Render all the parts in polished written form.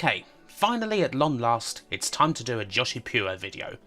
Okay, finally at long last, it's time to do a Joshi Puro video.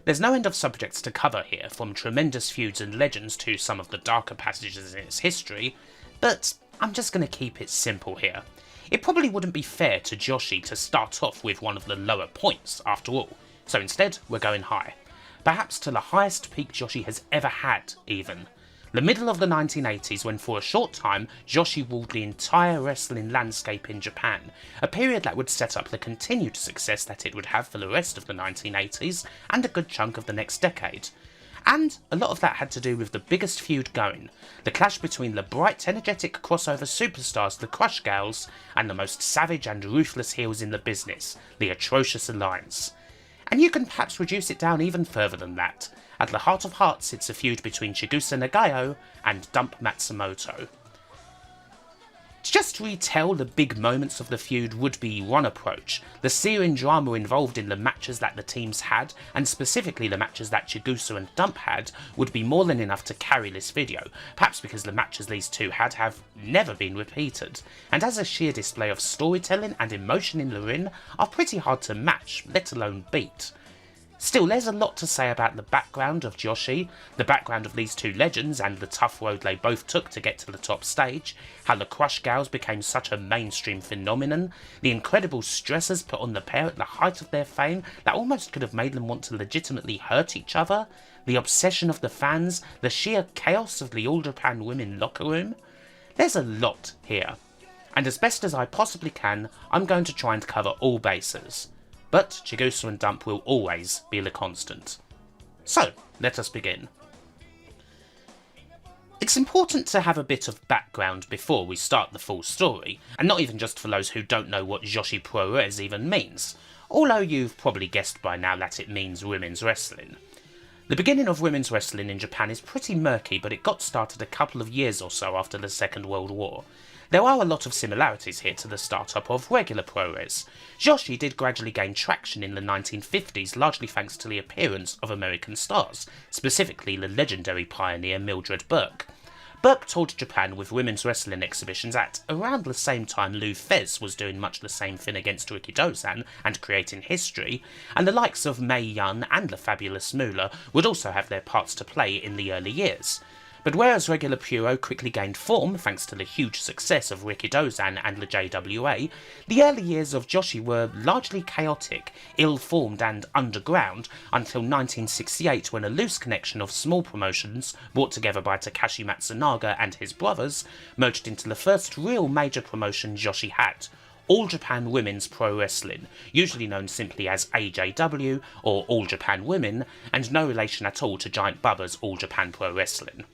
There's no end of subjects to cover here, from tremendous feuds and legends to some of the darker passages in its history, but I'm just going to keep it simple here. It probably wouldn't be fair to Joshi to start off with one of the lower points after all, so instead we're going high. Perhaps to the highest peak Joshi has ever had, even. The middle of the 1980s, when for a short time Joshi ruled the entire wrestling landscape in Japan, a period that would set up the continued success that it would have for the rest of the 1980s and a good chunk of the next decade. And a lot of that had to do with the biggest feud going, the clash between the bright, energetic crossover superstars the Crush Gals and the most savage and ruthless heels in the business, the Atrocious Alliance. And you can perhaps reduce it down even further than that. At the heart of hearts, it's a feud between Chigusa Nagayo and Dump Matsumoto. To just retell the big moments of the feud would be one approach. The searing drama involved in the matches that the teams had, and specifically the matches that Chigusa and Dump had, would be more than enough to carry this video, perhaps because the matches these two had have never been repeated, and as a sheer display of storytelling and emotion in the ring, are pretty hard to match, let alone beat. Still, there's a lot to say about the background of Joshi, the background of these two legends and the tough road they both took to get to the top stage, how the Crush Gals became such a mainstream phenomenon, the incredible stresses put on the pair at the height of their fame that almost could have made them want to legitimately hurt each other, the obsession of the fans, the sheer chaos of the All Japan Women locker room. There's a lot here, and as best as I possibly can, I'm going to try and cover all bases. But Chigusa and Dump will always be the constant. So, let us begin. It's important to have a bit of background before we start the full story, and not even just for those who don't know what Joshi Puroresu even means, although you've probably guessed by now that it means women's wrestling. The beginning of women's wrestling in Japan is pretty murky, but it got started a couple of years or so after the Second World War. There are a lot of similarities here to the startup of regular pro-res. Joshi did gradually gain traction in the 1950s, largely thanks to the appearance of American stars, specifically the legendary pioneer Mildred Burke. Burke toured Japan with women's wrestling exhibitions at around the same time Lou Thesz was doing much the same thing against Rikidozan and creating history, and the likes of Mae Young and the fabulous Moolah would also have their parts to play in the early years. But whereas regular Puro quickly gained form thanks to the huge success of Rikidozan and the JWA, the early years of Joshi were largely chaotic, ill-formed and underground until 1968, when a loose connection of small promotions brought together by Takashi Matsunaga and his brothers merged into the first real major promotion Joshi had, All Japan Women's Pro Wrestling, usually known simply as AJW or All Japan Women, and no relation at all to Giant Bubba's All Japan Pro Wrestling.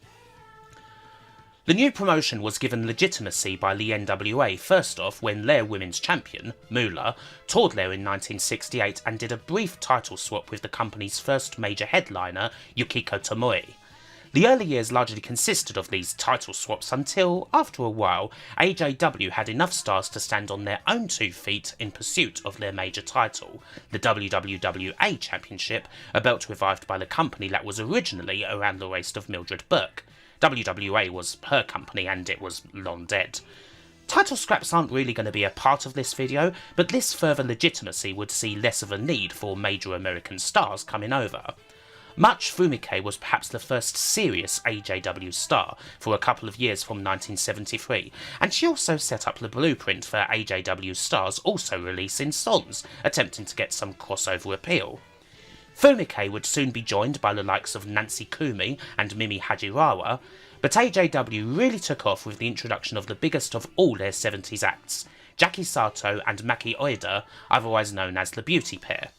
The new promotion was given legitimacy by the NWA first off when their women's champion, Moolah, toured there in 1968 and did a brief title swap with the company's first major headliner, Yukiko Tomoe. The early years largely consisted of these title swaps until, after a while, AJW had enough stars to stand on their own 2 feet in pursuit of their major title, the WWWA Championship, a belt revived by the company that was originally around the waist of Mildred Burke. WWA was her company and it was long dead. Title scraps aren't really going to be a part of this video, but this further legitimacy would see less of a need for major American stars coming over. Much Fumike was perhaps the first serious AJW star for a couple of years from 1973, and she also set up the blueprint for AJW stars also releasing songs, attempting to get some crossover appeal. Fumike would soon be joined by the likes of Nancy Kumi and Mimi Hajirawa, but AJW really took off with the introduction of the biggest of all their 70s acts, Jackie Sato and Maki Oida, otherwise known as the Beauty Pair.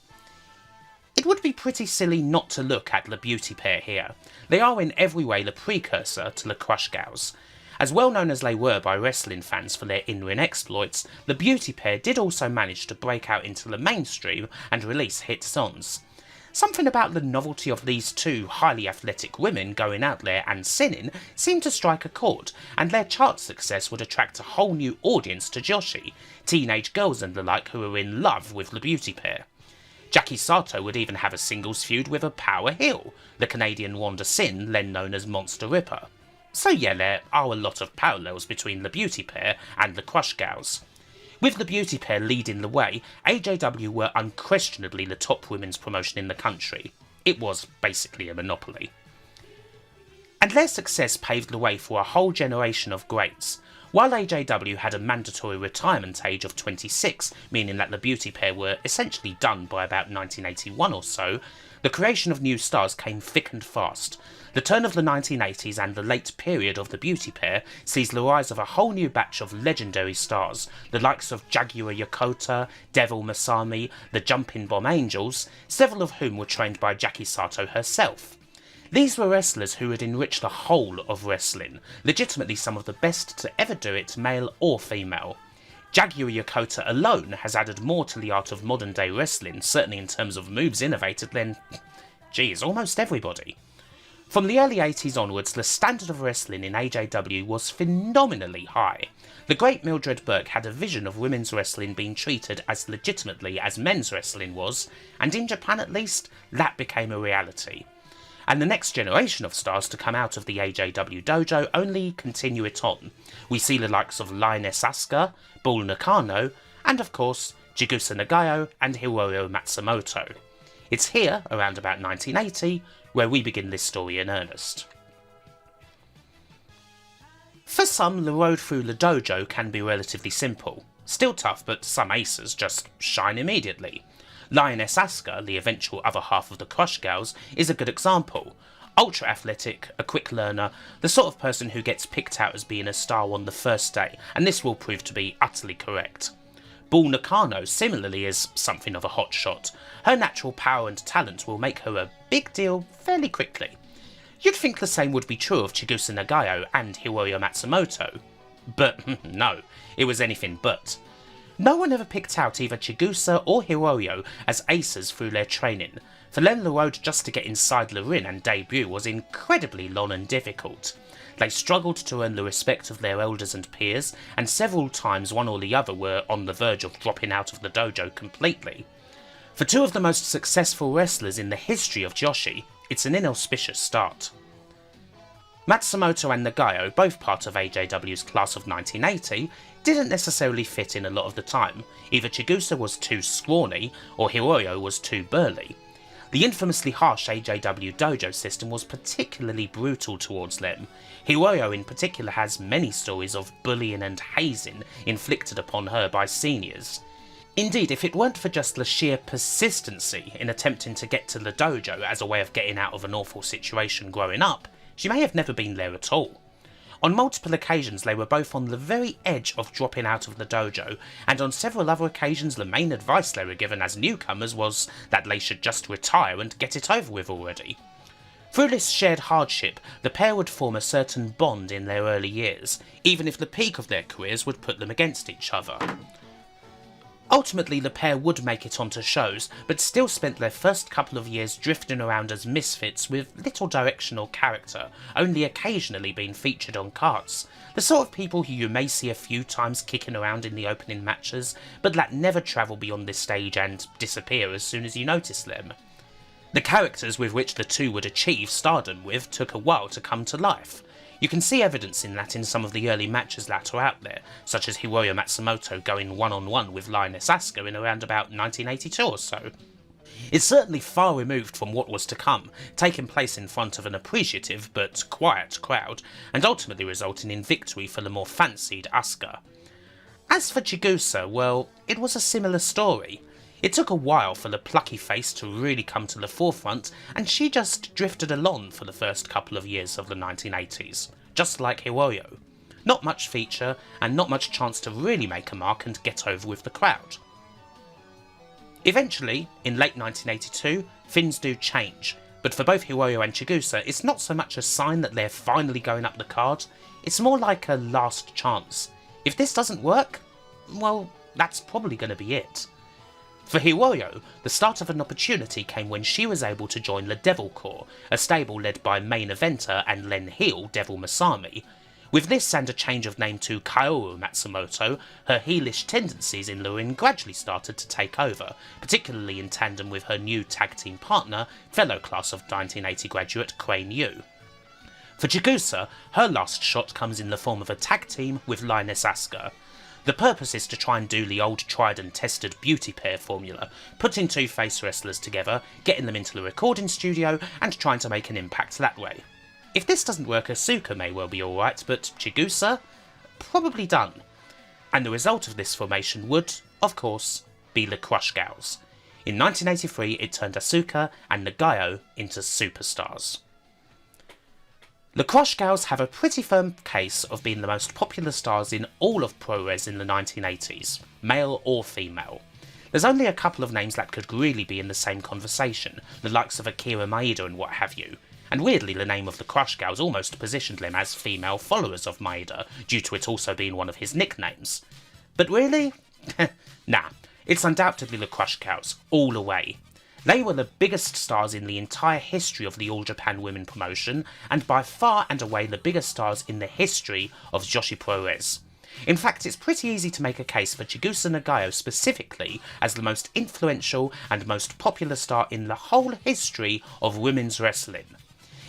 It would be pretty silly not to look at the Beauty Pair here. They are in every way the precursor to the Crush Gals. As well known as they were by wrestling fans for their in-ring exploits, the Beauty Pair did also manage to break out into the mainstream and release hit songs. Something about the novelty of these two highly athletic women going out there and sinning seemed to strike a chord, and their chart success would attract a whole new audience to Joshi, teenage girls and the like who were in love with the Beauty Pair. Jackie Sato would even have a singles feud with a power heel, the Canadian Wanda Sin, then known as Monster Ripper. So yeah, there are a lot of parallels between the Beauty Pair and the Crush Gals. With the beauty pair leading the way, AJW were unquestionably the top women's promotion in the country. It was basically a monopoly. And their success paved the way for a whole generation of greats. While AJW had a mandatory retirement age of 26, meaning that the beauty pair were essentially done by about 1981 or so, the creation of new stars came thick and fast. The turn of the 1980s and the late period of the beauty pair sees the rise of a whole new batch of legendary stars, the likes of Jaguar Yokota, Devil Masami, the Jumping Bomb Angels, several of whom were trained by Jackie Sato herself. These were wrestlers who would enrich the whole of wrestling, legitimately some of the best to ever do it, male or female. Jaguar Yokota alone has added more to the art of modern day wrestling, certainly in terms of moves innovated, than, geez, almost everybody. From the early 80s onwards, the standard of wrestling in AJW was phenomenally high. The great Mildred Burke had a vision of women's wrestling being treated as legitimately as men's wrestling was, and in Japan at least, that became a reality. And the next generation of stars to come out of the AJW dojo only continue it on. We see the likes of Lioness Asuka, Bull Nakano, and of course, Chigusa Nagayo and Hiroyo Matsumoto. It's here, around about 1980, where we begin this story in earnest. For some, the road through the dojo can be relatively simple. Still tough, but some aces just shine immediately. Lioness Asuka, the eventual other half of the Crush Gals, is a good example. Ultra athletic, a quick learner, the sort of person who gets picked out as being a star on the first day, and this will prove to be utterly correct. Bull Nakano similarly is something of a hotshot. Her natural power and talent will make her a big deal fairly quickly. You'd think the same would be true of Chigusa Nagayo and Hiroyo Matsumoto. But no, it was anything but. No one ever picked out either Chigusa or Hiroyo as aces through their training. For them the road just to get inside the ring and debut was incredibly long and difficult. They struggled to earn the respect of their elders and peers, and several times one or the other were on the verge of dropping out of the dojo completely. For two of the most successful wrestlers in the history of Joshi, it's an inauspicious start. Matsumoto and Nagayo, both part of AJW's class of 1980, didn't necessarily fit in a lot of the time. Either Chigusa was too scrawny, or Hiroyo was too burly. The infamously harsh AJW dojo system was particularly brutal towards them. Hiroyo in particular has many stories of bullying and hazing inflicted upon her by seniors. Indeed, if it weren't for just the sheer persistency in attempting to get to the dojo as a way of getting out of an awful situation growing up, she may have never been there at all. On multiple occasions they were both on the very edge of dropping out of the dojo, and on several other occasions the main advice they were given as newcomers was that they should just retire and get it over with already. Through this shared hardship, the pair would form a certain bond in their early years, even if the peak of their careers would put them against each other. Ultimately the pair would make it onto shows, but still spent their first couple of years drifting around as misfits with little direction or character, only occasionally being featured on cards. The sort of people who you may see a few times kicking around in the opening matches, but that never travel beyond this stage and disappear as soon as you notice them. The characters with which the two would achieve stardom with took a while to come to life. You can see evidence in that in some of the early matches that are out there, such as Hiroyo Matsumoto going one-on-one with Lioness Asuka in around about 1982 or so. It's certainly far removed from what was to come, taking place in front of an appreciative but quiet crowd, and ultimately resulting in victory for the more fancied Asuka. As for Chigusa, well, it was a similar story. It took a while for the plucky face to really come to the forefront, and she just drifted along for the first couple of years of the 1980s, just like Hiroyo. Not much feature, and not much chance to really make a mark and get over with the crowd. Eventually, in late 1982, things do change, but for both Hiroyo and Chigusa, it's not so much a sign that they're finally going up the card, it's more like a last chance. If this doesn't work, well, that's probably going to be it. For Hiroyo, the start of an opportunity came when she was able to join the Devil Corps, a stable led by main eventer and then heel Devil Masami. With this and a change of name to Kaoru Matsumoto, her heelish tendencies in the ring gradually started to take over, particularly in tandem with her new tag team partner, fellow class of 1980 graduate Crane Yu. For Chigusa, her last shot comes in the form of a tag team with Lioness Asuka. The purpose is to try and do the old tried and tested beauty pair formula, putting two face wrestlers together, getting them into the recording studio, and trying to make an impact that way. If this doesn't work, Asuka may well be alright, but Chigusa? Probably done. And the result of this formation would, of course, be the Crush Gals. In 1983, it turned Asuka and Nagayo into superstars. The Crush Gals have a pretty firm case of being the most popular stars in all of pro-res in the 1980s, male or female. There's only a couple of names that could really be in the same conversation, the likes of Akira Maeda and what have you. And weirdly, the name of the Crush Gals almost positioned them as female followers of Maeda, due to it also being one of his nicknames. But really? Nah, it's undoubtedly the Crush Gals, all the way. They were the biggest stars in the entire history of the All Japan Women promotion, and by far and away the biggest stars in the history of Joshi Puroresu. In fact, it's pretty easy to make a case for Chigusa Nagayo specifically as the most influential and most popular star in the whole history of women's wrestling.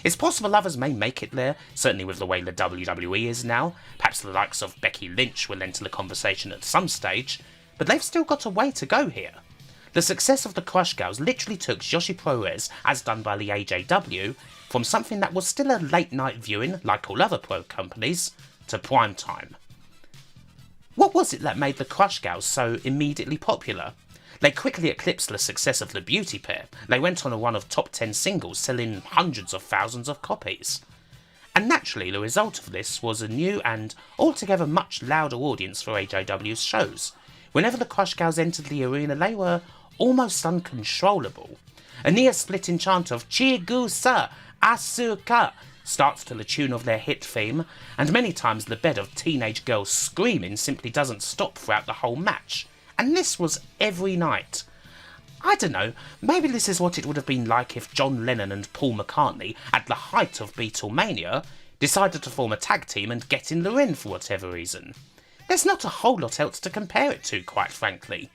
It's possible others may make it there, certainly with the way the WWE is now. Perhaps the likes of Becky Lynch will enter the conversation at some stage, but they've still got a way to go here. The success of the Crush Gals literally took Joshi Puroresu, as done by the AJW, from something that was still a late night viewing, like all other pro companies, to prime time. What was it that made the Crush Gals so immediately popular? They quickly eclipsed the success of the beauty pair. They went on a run of top 10 singles, selling hundreds of thousands of copies. And naturally, the result of this was a new and altogether much louder audience for AJW's shows. Whenever the Crush Gals entered the arena, they were almost uncontrollable. A near-splitting chant of Chigusa Asuka starts to the tune of their hit theme, and many times the bed of teenage girls screaming simply doesn't stop throughout the whole match. And this was every night. I don't know, maybe this is what it would have been like if John Lennon and Paul McCartney, at the height of Beatlemania, decided to form a tag team and get in the ring for whatever reason. There's not a whole lot else to compare it to, quite frankly.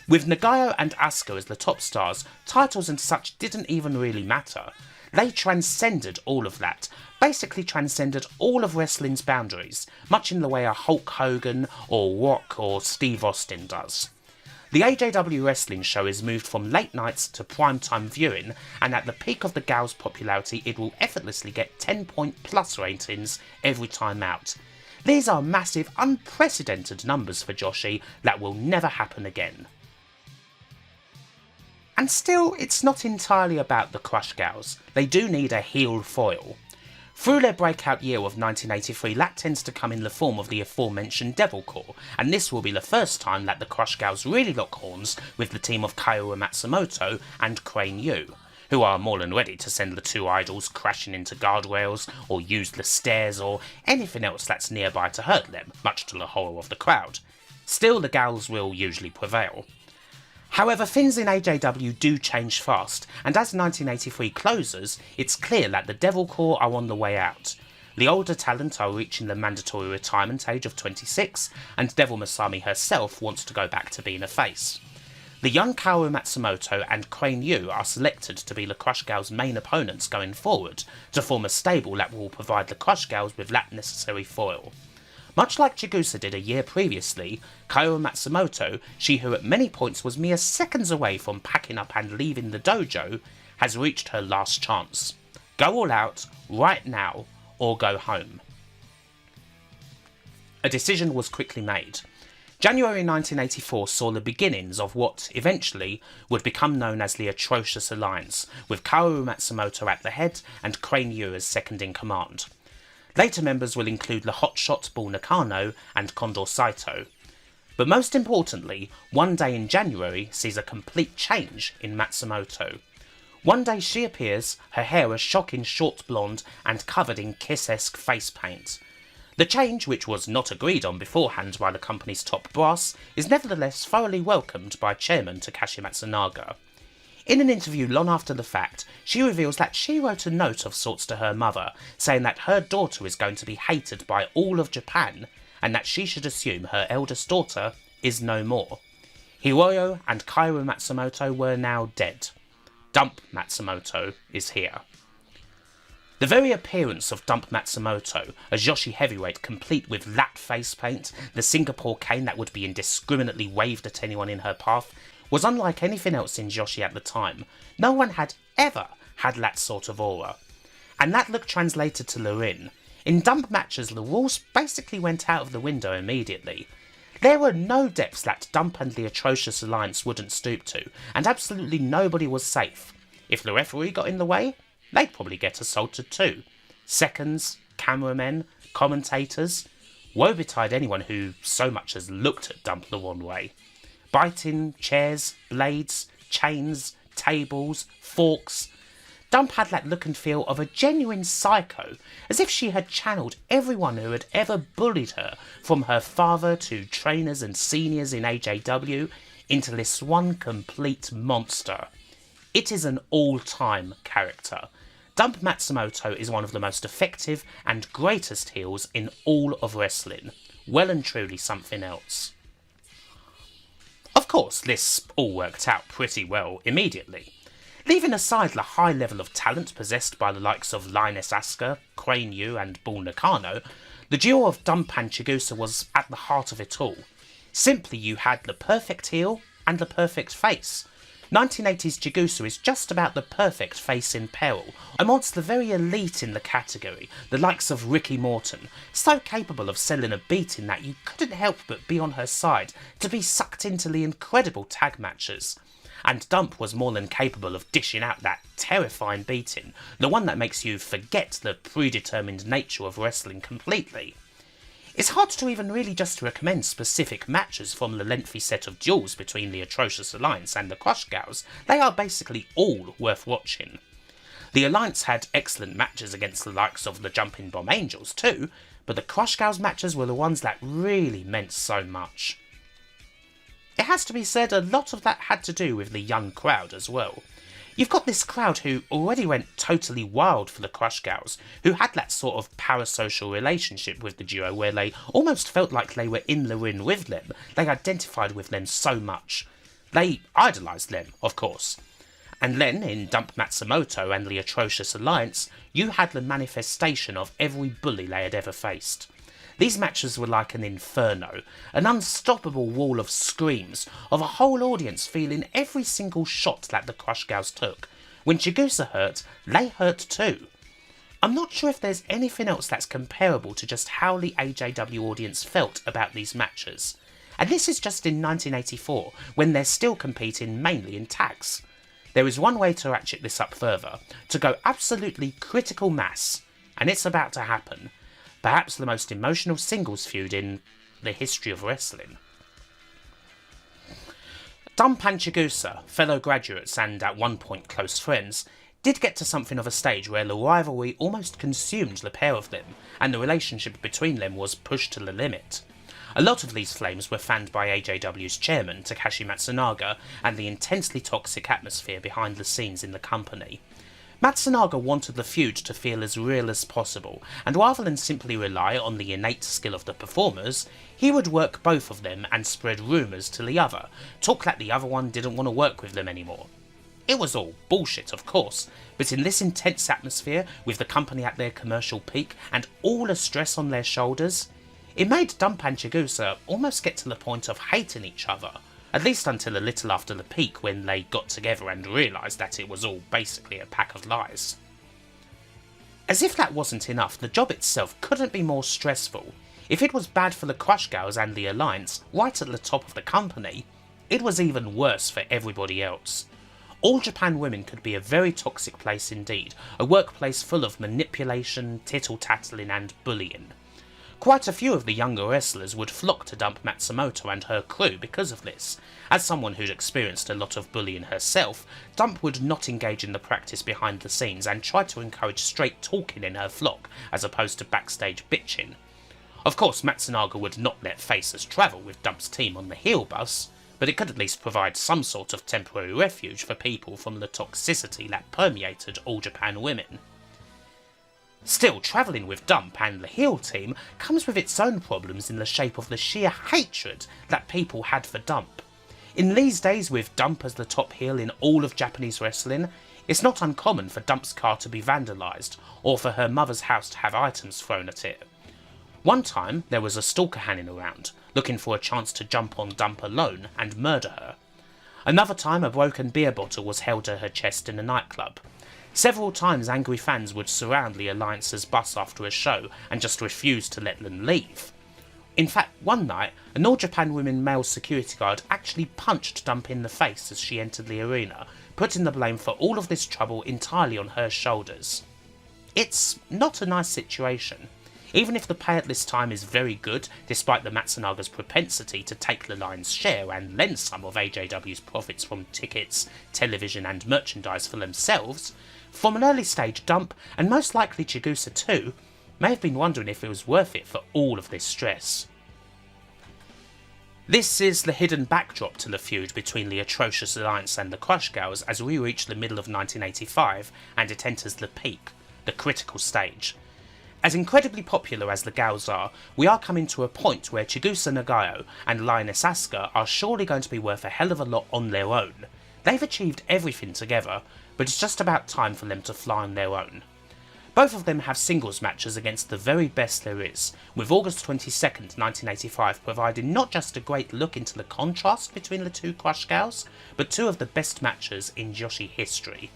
With Nagayo and Asuka as the top stars, titles and such didn't even really matter. They transcended all of that, basically transcended all of wrestling's boundaries, much in the way a Hulk Hogan or Rock or Steve Austin does. The AJW wrestling show is moved from late nights to primetime viewing, and at the peak of the Gals' popularity it will effortlessly get 10-point plus ratings every time out. These are massive, unprecedented numbers for Joshi that will never happen again. And still, it's not entirely about the Crush Gals. They do need a heel foil. Through their breakout year of 1983, that tends to come in the form of the aforementioned Devil Core, and this will be the first time that the Crush Gals really lock horns with the team of Kaoru Matsumoto and Crane Yu, who are more than ready to send the two idols crashing into guardrails, or use the stairs, or anything else that's nearby to hurt them, much to the horror of the crowd. Still, the Gals will usually prevail. However, things in AJW do change fast, and as 1983 closes, it's clear that the Devil Core are on the way out. The older talent are reaching the mandatory retirement age of 26, and Devil Masami herself wants to go back to being a face. The young Kaoru Matsumoto and Crane Yu are selected to be the Crush Gals' main opponents going forward, to form a stable that will provide the Crush Gals with that necessary foil. Much like Chigusa did a year previously, Kaoru Matsumoto, she who at many points was mere seconds away from packing up and leaving the dojo, has reached her last chance. Go all out, right now, or go home. A decision was quickly made. January 1984 saw the beginnings of what, eventually, would become known as the Atrocious Alliance, with Kaoru Matsumoto at the head and Crane Yu as second in command. Later members will include the hotshot Bull Nakano and Condor Saito. But most importantly, one day in January sees a complete change in Matsumoto. One day she appears, her hair a shocking short blonde and covered in Kiss-esque face paint. The change, which was not agreed on beforehand by the company's top brass, is nevertheless thoroughly welcomed by chairman Takashi Matsunaga. In an interview long after the fact, she reveals that she wrote a note of sorts to her mother, saying that her daughter is going to be hated by all of Japan, and that she should assume her eldest daughter is no more. Hiroyo and Kaoru Matsumoto were now dead. Dump Matsumoto is here. The very appearance of Dump Matsumoto, a Joshi heavyweight complete with that face paint, the Singapore cane that would be indiscriminately waved at anyone in her path, was unlike anything else in Joshi at the time. No one had ever had that sort of aura. And that look translated to the ring. In Dump matches, the rules basically went out of the window immediately. There were no depths that Dump and the Atrocious Alliance wouldn't stoop to, and absolutely nobody was safe. If the referee got in the way, they'd probably get assaulted too. Seconds, cameramen, commentators. Woe betide anyone who so much as looked at Dump the wrong way. Biting, chairs, blades, chains, tables, forks. Dump had that look and feel of a genuine psycho, as if she had channeled everyone who had ever bullied her, from her father to trainers and seniors in AJW, into this one complete monster. It is an all-time character. Dump Matsumoto is one of the most effective and greatest heels in all of wrestling. Well and truly something else. Of course, this all worked out pretty well immediately. Leaving aside the high level of talent possessed by the likes of Lioness Asuka, Crane Yu and Bull Nakano, the duo of Dump and Chigusa was at the heart of it all. Simply you had the perfect heel and the perfect face. 1980s Chigusa is just about the perfect face in peril, amongst the very elite in the category, the likes of Ricky Morton, so capable of selling a beating that you couldn't help but be on her side to be sucked into the incredible tag matches. And Dump was more than capable of dishing out that terrifying beating, the one that makes you forget the predetermined nature of wrestling completely. It's hard to even really just recommend specific matches from the lengthy set of duels between the Atrocious Alliance and the Crush Gals. They are basically all worth watching. The Alliance had excellent matches against the likes of the Jumping Bomb Angels too, but the Crush Gals matches were the ones that really meant so much. It has to be said, a lot of that had to do with the young crowd as well. You've got this crowd who already went totally wild for the Crush Gals, who had that sort of parasocial relationship with the duo where they almost felt like they were in the ring with them. They identified with them so much. They idolised them, of course. And then, in Dump Matsumoto and the Atrocious Alliance, you had the manifestation of every bully they had ever faced. These matches were like an inferno, an unstoppable wall of screams, of a whole audience feeling every single shot that the Crush Gals took. When Chigusa hurt, they hurt too. I'm not sure if there's anything else that's comparable to just how the AJW audience felt about these matches. And this is just in 1984, when they're still competing mainly in tags. There is one way to ratchet this up further, to go absolutely critical mass, and it's about to happen. Perhaps the most emotional singles feud in the history of wrestling. Dump and Chigusa, fellow graduates and at one point close friends, did get to something of a stage where the rivalry almost consumed the pair of them, and the relationship between them was pushed to the limit. A lot of these flames were fanned by AJW's chairman, Takashi Matsunaga, and the intensely toxic atmosphere behind the scenes in the company. Matsunaga wanted the feud to feel as real as possible, and rather than simply rely on the innate skill of the performers, he would work both of them and spread rumours to the other, talk that the other one didn't want to work with them anymore. It was all bullshit, of course, but in this intense atmosphere, with the company at their commercial peak and all the stress on their shoulders, it made Dump and Chigusa almost get to the point of hating each other. At least until a little after the peak, when they got together and realised that it was all basically a pack of lies. As if that wasn't enough, the job itself couldn't be more stressful. If it was bad for the Crush Gals and the Alliance, right at the top of the company, it was even worse for everybody else. All Japan Women could be a very toxic place indeed, a workplace full of manipulation, tittle-tattling and bullying. Quite a few of the younger wrestlers would flock to Dump Matsumoto and her crew because of this. As someone who'd experienced a lot of bullying herself, Dump would not engage in the practice behind the scenes and try to encourage straight talking in her flock, as opposed to backstage bitching. Of course, Matsunaga would not let faces travel with Dump's team on the heel bus, but it could at least provide some sort of temporary refuge for people from the toxicity that permeated All Japan Women. Still, travelling with Dump and the heel team comes with its own problems in the shape of the sheer hatred that people had for Dump. In these days, with Dump as the top heel in all of Japanese wrestling, It's not uncommon for Dump's car to be vandalised, or for her mother's house to have items thrown at it. One time, there was a stalker hanging around, looking for a chance to jump on Dump alone and murder her. Another time, a broken beer bottle was held to her chest in a nightclub. Several times, angry fans would surround the Alliance's bus after a show and just refuse to let them leave. In fact, one night, an All Japan Women male security guard actually punched Dump in the face as she entered the arena, putting the blame for all of this trouble entirely on her shoulders. It's not a nice situation. Even if the pay at this time is very good, despite the Matsunaga's propensity to take the lion's share and lend some of AJW's profits from tickets, television and merchandise for themselves, from an early stage Dump, and most likely Chigusa too, may have been wondering if it was worth it for all of this stress. This is the hidden backdrop to the feud between the atrocious Alliance and the Crush Girls as we reach the middle of 1985 and it enters the peak, the critical stage. As incredibly popular as the gals are, we are coming to a point where Chigusa Nagayo and Lioness Asuka are surely going to be worth a hell of a lot on their own. They've achieved everything together, but it's just about time for them to fly on their own. Both of them have singles matches against the very best there is, with August 22nd, 1985 providing not just a great look into the contrast between the two Crush Gals, but two of the best matches in Joshi history.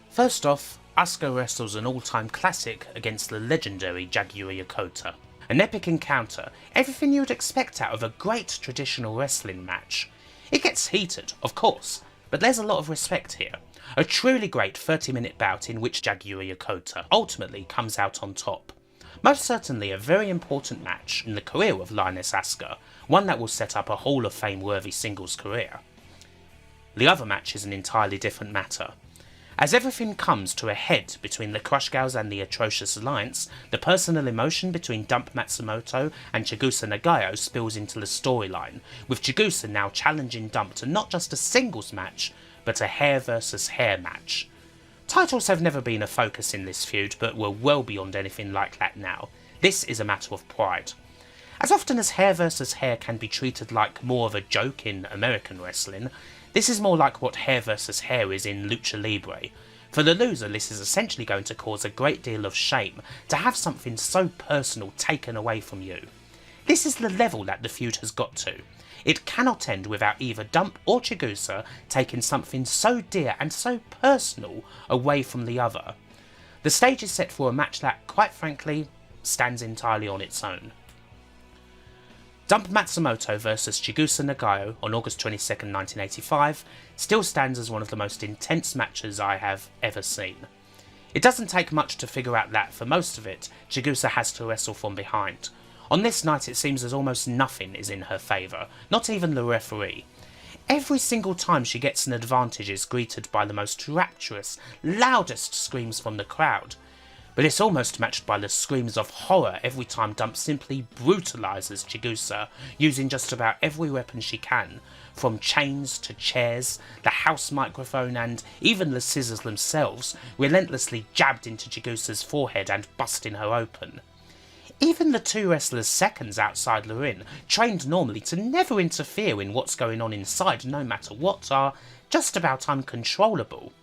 First off, Asuka wrestles an all-time classic against the legendary Jaguar Yokota. An epic encounter, everything you would expect out of a great traditional wrestling match. It gets heated, of course, but there's a lot of respect here. A truly great 30-minute bout in which Jaguar Yokota ultimately comes out on top. Most certainly a very important match in the career of Lioness Asuka, one that will set up a Hall of Fame worthy singles career. The other match is an entirely different matter. As everything comes to a head between the Crush Gals and the atrocious Alliance, the personal emotion between Dump Matsumoto and Chigusa Nagayo spills into the storyline, with Chigusa now challenging Dump to not just a singles match, but a hair versus hair match. Titles have never been a focus in this feud, but we're well beyond anything like that now. This is a matter of pride. As often as hair versus hair can be treated like more of a joke in American wrestling, this is more like what hair versus hair is in Lucha Libre. For the loser, this is essentially going to cause a great deal of shame to have something so personal taken away from you. This is the level that the feud has got to. It cannot end without either Dump or Chigusa taking something so dear and so personal away from the other. The stage is set for a match that, quite frankly, stands entirely on its own. Dump Matsumoto vs Chigusa Nagayo on August 22nd, 1985 still stands as one of the most intense matches I have ever seen. It doesn't take much to figure out that, for most of it, Chigusa has to wrestle from behind. On this night it seems as almost nothing is in her favour, not even the referee. Every single time she gets an advantage is greeted by the most rapturous, loudest screams from the crowd. But it's almost matched by the screams of horror every time Dump simply brutalises Chigusa, using just about every weapon she can, from chains to chairs, the house microphone and even the scissors themselves, relentlessly jabbed into Chigusa's forehead and busting her open. Even the two wrestlers' seconds outside the ring, trained normally to never interfere in what's going on inside no matter what, are just about uncontrollable.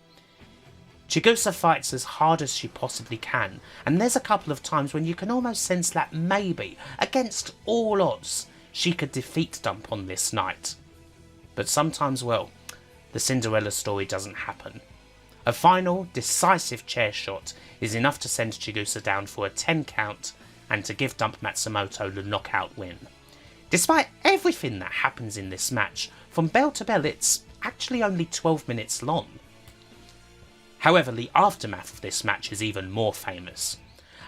Chigusa fights as hard as she possibly can, and there's a couple of times when you can almost sense that maybe, against all odds, she could defeat Dump on this night. But sometimes, well, the Cinderella story doesn't happen. A final, decisive chair shot is enough to send Chigusa down for a 10 count and to give Dump Matsumoto the knockout win. Despite everything that happens in this match, from bell to bell it's actually only 12 minutes long. However, the aftermath of this match is even more famous.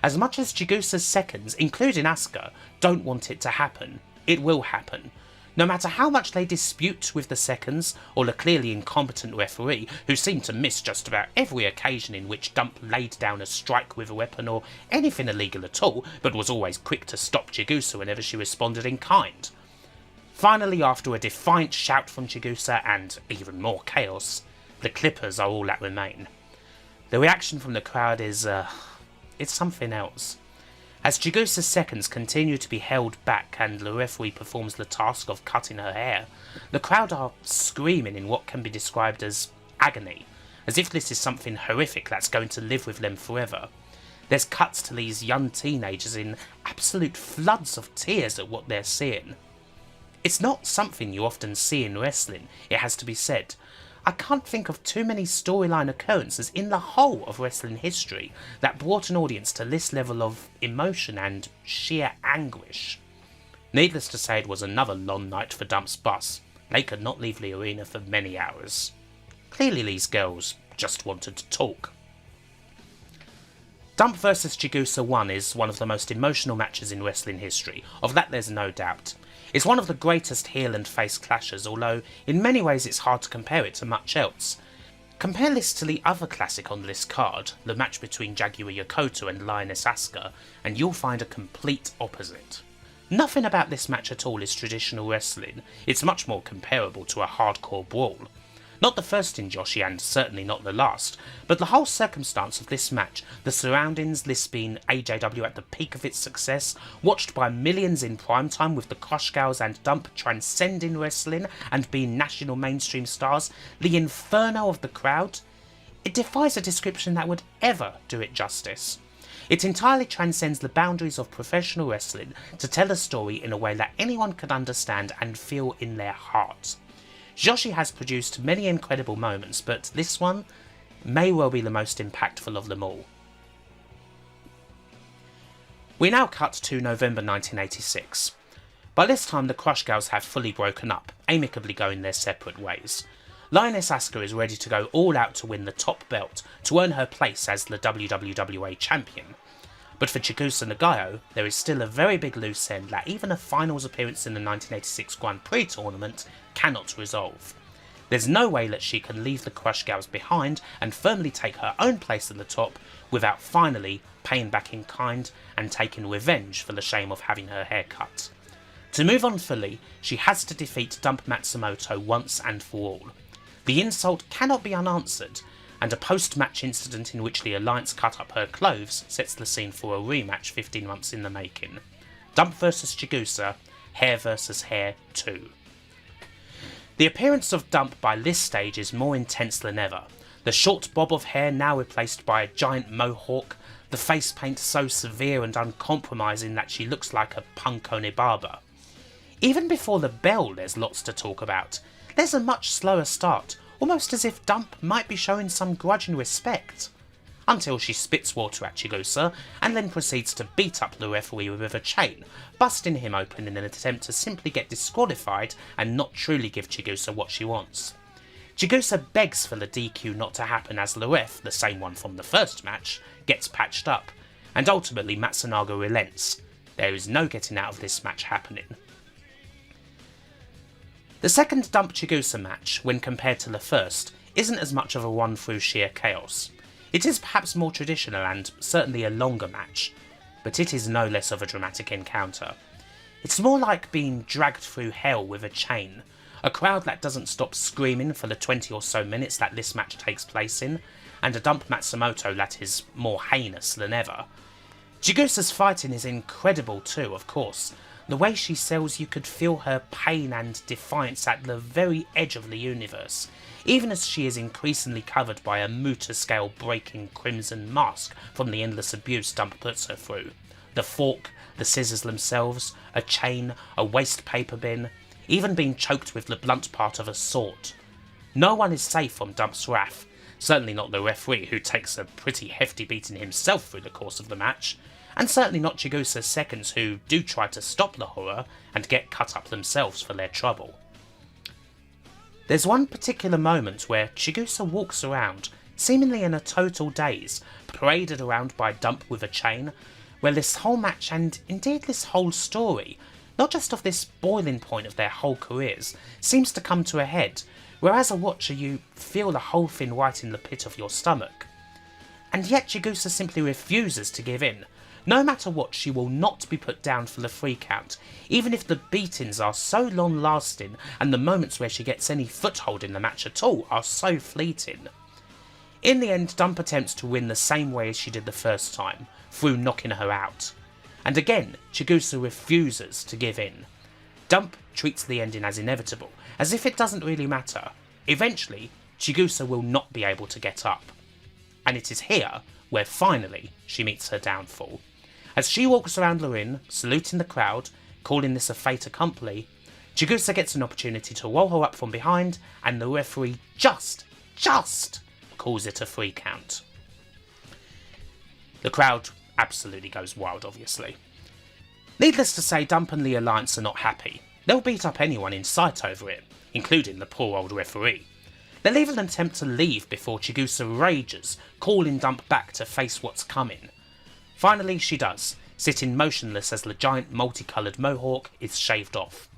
As much as Chigusa's seconds, including Asuka, don't want it to happen, it will happen. No matter how much they dispute with the seconds, or the clearly incompetent referee, who seemed to miss just about every occasion in which Dump laid down a strike with a weapon or anything illegal at all, but was always quick to stop Chigusa whenever she responded in kind. Finally, after a defiant shout from Chigusa and even more chaos, the clippers are all that remain. The reaction from the crowd is, it's something else. As Chigusa's seconds continue to be held back and the referee performs the task of cutting her hair, the crowd are screaming in what can be described as agony, as if this is something horrific that's going to live with them forever. There's cuts to these young teenagers in absolute floods of tears at what they're seeing. It's not something you often see in wrestling, it has to be said. I can't think of too many storyline occurrences in the whole of wrestling history that brought an audience to this level of emotion and sheer anguish. Needless to say, it was another long night for Dump's bus. They could not leave the arena for many hours. Clearly these girls just wanted to talk. Dump vs Chigusa 1 is one of the most emotional matches in wrestling history, of that there's no doubt. It's one of the greatest heel and face clashes, although in many ways it's hard to compare it to much else. Compare this to the other classic on this card, the match between Jaguar Yokota and Lioness Asuka, and you'll find a complete opposite. Nothing about this match at all is traditional wrestling, it's much more comparable to a hardcore brawl. Not the first in Joshi and certainly not the last, but the whole circumstance of this match, the surroundings, this being AJW at the peak of its success, watched by millions in primetime with the Crush Gals and Dump transcending wrestling and being national mainstream stars, the inferno of the crowd, it defies a description that would ever do it justice. It entirely transcends the boundaries of professional wrestling to tell a story in a way that anyone could understand and feel in their heart. Joshi has produced many incredible moments, but this one may well be the most impactful of them all. We now cut to November 1986. By this time the Crush Gals have fully broken up, amicably going their separate ways. Lioness Asuka is ready to go all out to win the top belt, to earn her place as the WWA champion. But for Chigusa Nagayo, there is still a very big loose end that even a finals appearance in the 1986 Grand Prix tournament cannot resolve. There's no way that she can leave the Crush Gals behind and firmly take her own place at the top without finally paying back in kind and taking revenge for the shame of having her hair cut. To move on fully, she has to defeat Dump Matsumoto once and for all. The insult cannot be unanswered, and a post-match incident in which the Alliance cut up her clothes sets the scene for a rematch 15 months in the making. Dump vs Chigusa, hair vs hair 2. The appearance of Dump by this stage is more intense than ever. The short bob of hair now replaced by a giant mohawk, the face paint so severe and uncompromising that she looks like a punk Onibaba. Even before the bell there's lots to talk about. There's a much slower start, almost as if Dump might be showing some grudging respect. Until she spits water at Chigusa and then proceeds to beat up the referee with a chain, busting him open in an attempt to simply get disqualified and not truly give Chigusa what she wants. Chigusa begs for the DQ not to happen as the ref, the same one from the first match, gets patched up, and ultimately Matsunaga relents. There is no getting out of this match happening. The second Dump Chigusa match, when compared to the first, isn't as much of a run through sheer chaos. It is perhaps more traditional and certainly a longer match, but it is no less of a dramatic encounter. It's more like being dragged through hell with a chain, a crowd that doesn't stop screaming for the 20 or so minutes that this match takes place in, and a Dump Matsumoto that is more heinous than ever. Chigusa's fighting is incredible too, of course. The way she sells, you could feel her pain and defiance at the very edge of the universe, even as she is increasingly covered by a Muta-scale breaking crimson mask from the endless abuse Dump puts her through. The fork, the scissors themselves, a chain, a waste paper bin, even being choked with the blunt part of a sword. No one is safe from Dump's wrath, certainly not the referee who takes a pretty hefty beating himself through the course of the match, and certainly not Chigusa's seconds who do try to stop the horror and get cut up themselves for their trouble. There's one particular moment where Chigusa walks around, seemingly in a total daze, paraded around by Dump with a chain, where this whole match and indeed this whole story, not just of this boiling point of their whole careers, seems to come to a head, where as a watcher you feel the whole thing right in the pit of your stomach. And yet Chigusa simply refuses to give in. No matter what, she will not be put down for the 3 count, even if the beatings are so long lasting and the moments where she gets any foothold in the match at all are so fleeting. In the end, Dump attempts to win the same way as she did the first time, through knocking her out. And again, Chigusa refuses to give in. Dump treats the ending as inevitable, as if it doesn't really matter. Eventually, Chigusa will not be able to get up. And it is here where finally she meets her downfall. As she walks around the ring, saluting the crowd, calling this a fait accompli, Chigusa gets an opportunity to roll her up from behind, and the referee just calls it a 3 count. The crowd absolutely goes wild, obviously. Needless to say, Dump and the Alliance are not happy. They'll beat up anyone in sight over it, including the poor old referee. They'll even attempt to leave before Chigusa rages, calling Dump back to face what's coming. Finally she does, sitting motionless as the giant multicoloured mohawk is shaved off.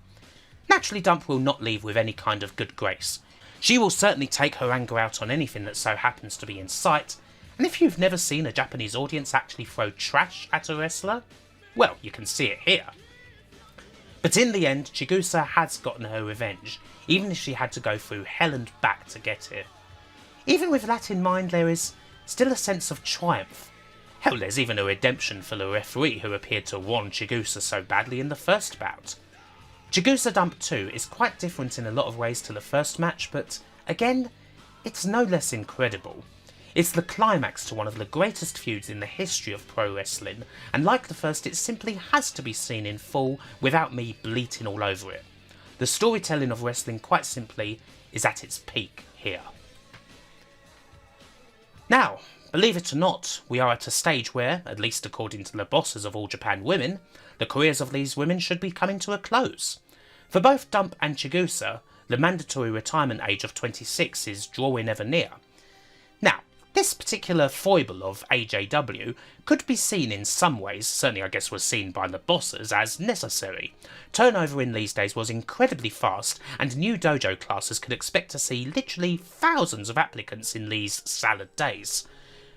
Naturally, Dump will not leave with any kind of good grace. She will certainly take her anger out on anything that so happens to be in sight, and if you've never seen a Japanese audience actually throw trash at a wrestler, well, you can see it here. But in the end, Chigusa has gotten her revenge, even if she had to go through hell and back to get it. Even with that in mind, there is still a sense of triumph. Hell, there's even a redemption for the referee who appeared to warn Chigusa so badly in the first bout. Chigusa Dump 2 is quite different in a lot of ways to the first match, but again, it's no less incredible. It's the climax to one of the greatest feuds in the history of pro wrestling, and like the first, it simply has to be seen in full without me bleating all over it. The storytelling of wrestling, quite simply, is at its peak here. Now, believe it or not, we are at a stage where, at least according to the bosses of All Japan Women, the careers of these women should be coming to a close. For both Dump and Chigusa, the mandatory retirement age of 26 is drawing ever near. Now, this particular foible of AJW could be seen in some ways, certainly I guess was seen by the bosses, as necessary. Turnover in these days was incredibly fast, and new dojo classes could expect to see literally thousands of applicants in these salad days.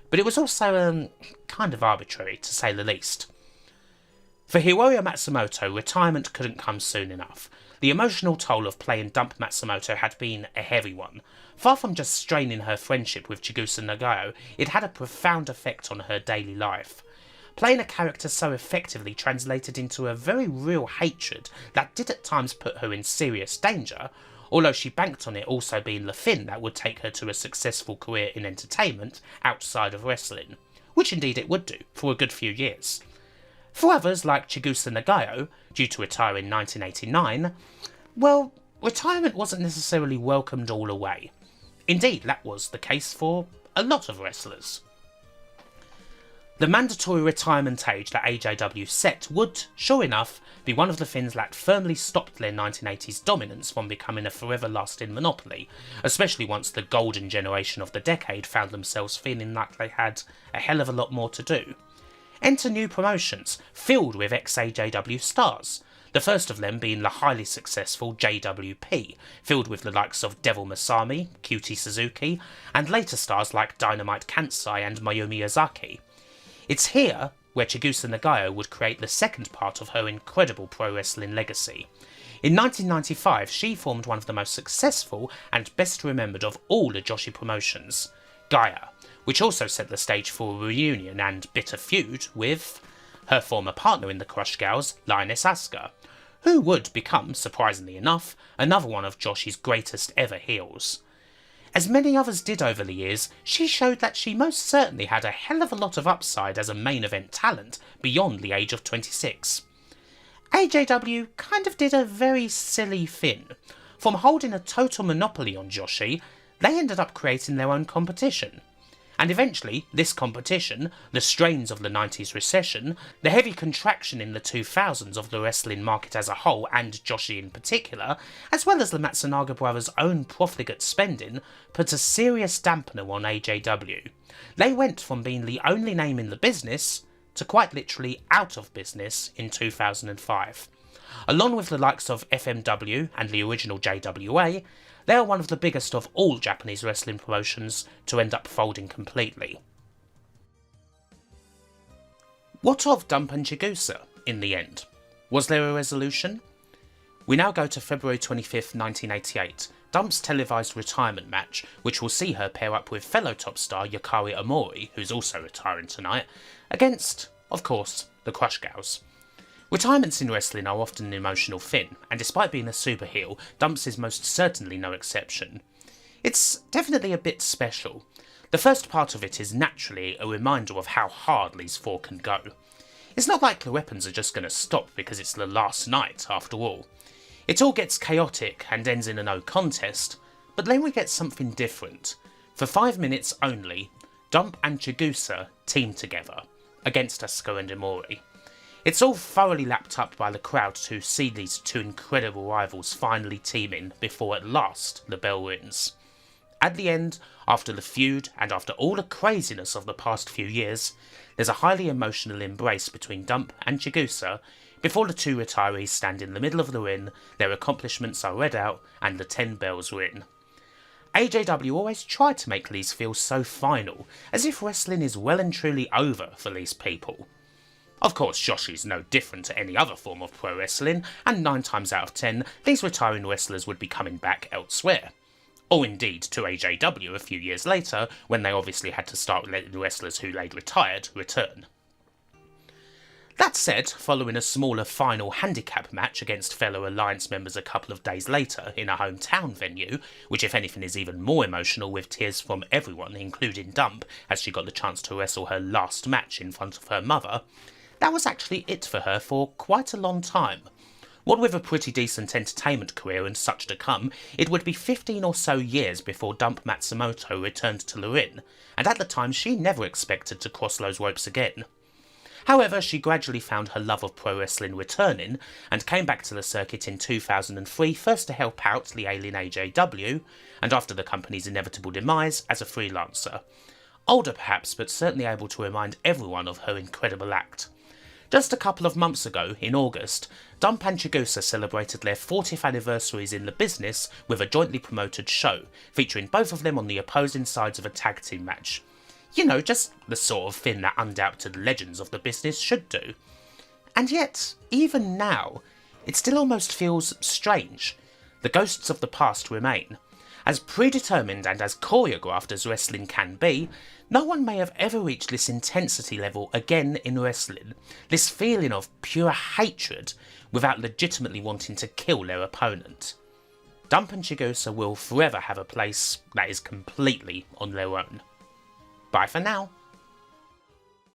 But it was also kind of arbitrary, to say the least. For Hiroya Matsumoto, retirement couldn't come soon enough. The emotional toll of playing Dump Matsumoto had been a heavy one. Far from just straining her friendship with Chigusa Nagayo, it had a profound effect on her daily life. Playing a character so effectively translated into a very real hatred that did at times put her in serious danger, although she banked on it also being the fin that would take her to a successful career in entertainment outside of wrestling, which indeed it would do for a good few years. For others, like Chigusa Nagayo, due to retire in 1989, well, retirement wasn't necessarily welcomed all the way. Indeed, that was the case for a lot of wrestlers. The mandatory retirement age that AJW set would, sure enough, be one of the things that firmly stopped their 1980s dominance from becoming a forever-lasting monopoly, especially once the golden generation of the decade found themselves feeling like they had a hell of a lot more to do. Enter new promotions, filled with ex-AJW stars, the first of them being the highly successful JWP, filled with the likes of Devil Masami, Cutie Suzuki, and later stars like Dynamite Kansai and Mayumi Ozaki. It's here where Chigusa Nagayo would create the second part of her incredible pro wrestling legacy. In 1995, she formed one of the most successful and best remembered of all the Joshi promotions, Gaia, which also set the stage for a reunion and bitter feud with her former partner in the Crush Gals, Lioness Asuka, who would become, surprisingly enough, another one of Joshi's greatest ever heels. As many others did over the years, she showed that she most certainly had a hell of a lot of upside as a main event talent beyond the age of 26. AJW kind of did a very silly thing. From holding a total monopoly on Joshi, they ended up creating their own competition. And eventually, this competition, the strains of the 90s recession, the heavy contraction in the 2000s of the wrestling market as a whole and Joshi in particular, as well as the Matsunaga brothers' own profligate spending, put a serious dampener on AJW. They went from being the only name in the business to quite literally out of business in 2005. Along with the likes of FMW and the original JWA, they are one of the biggest of all Japanese wrestling promotions to end up folding completely. What of Dump and Chigusa, in the end? Was there a resolution? We now go to February 25th, 1988, Dump's televised retirement match, which will see her pair up with fellow top star Yukari Amori, who's also retiring tonight, against, of course, the Crush Gals. Retirements in wrestling are often an emotional thing, and despite being a super heel, Dumps is most certainly no exception. It's definitely a bit special. The first part of it is naturally a reminder of how hard these four can go. It's not like the weapons are just going to stop because it's the last night, after all. It all gets chaotic and ends in a no contest, but then we get something different. For 5 minutes only, Dump and Chigusa team together, against Asuka and Emori. It's all thoroughly lapped up by the crowd to see these two incredible rivals finally teaming before at last the bell rings. At the end, after the feud and after all the craziness of the past few years, there's a highly emotional embrace between Dump and Chigusa before the two retirees stand in the middle of the ring, their accomplishments are read out and the 10 bells ring. AJW always tried to make these feel so final, as if wrestling is well and truly over for these people. Of course, Joshi's no different to any other form of pro wrestling, and 9 times out of 10, these retiring wrestlers would be coming back elsewhere. Or indeed to AJW a few years later, when they obviously had to start letting the wrestlers who they'd retired return. That said, following a smaller final handicap match against fellow Alliance members a couple of days later in a hometown venue, which if anything is even more emotional with tears from everyone, including Dump, as she got the chance to wrestle her last match in front of her mother, that was actually it for her for quite a long time. What with a pretty decent entertainment career and such to come, it would be 15 or so years before Dump Matsumoto returned to the ring, and at the time she never expected to cross those ropes again. However, she gradually found her love of pro wrestling returning, and came back to the circuit in 2003, first to help out the ailing AJW, and after the company's inevitable demise, as a freelancer. Older perhaps, but certainly able to remind everyone of her incredible act. Just a couple of months ago, in August, Dump and Chigusa celebrated their 40th anniversaries in the business with a jointly promoted show, featuring both of them on the opposing sides of a tag team match. You know, just the sort of thing that undoubted legends of the business should do. And yet, even now, it still almost feels strange. The ghosts of the past remain. As predetermined and as choreographed as wrestling can be, no one may have ever reached this intensity level again in wrestling, this feeling of pure hatred without legitimately wanting to kill their opponent. Dump and Chigusa will forever have a place that is completely on their own. Bye for now.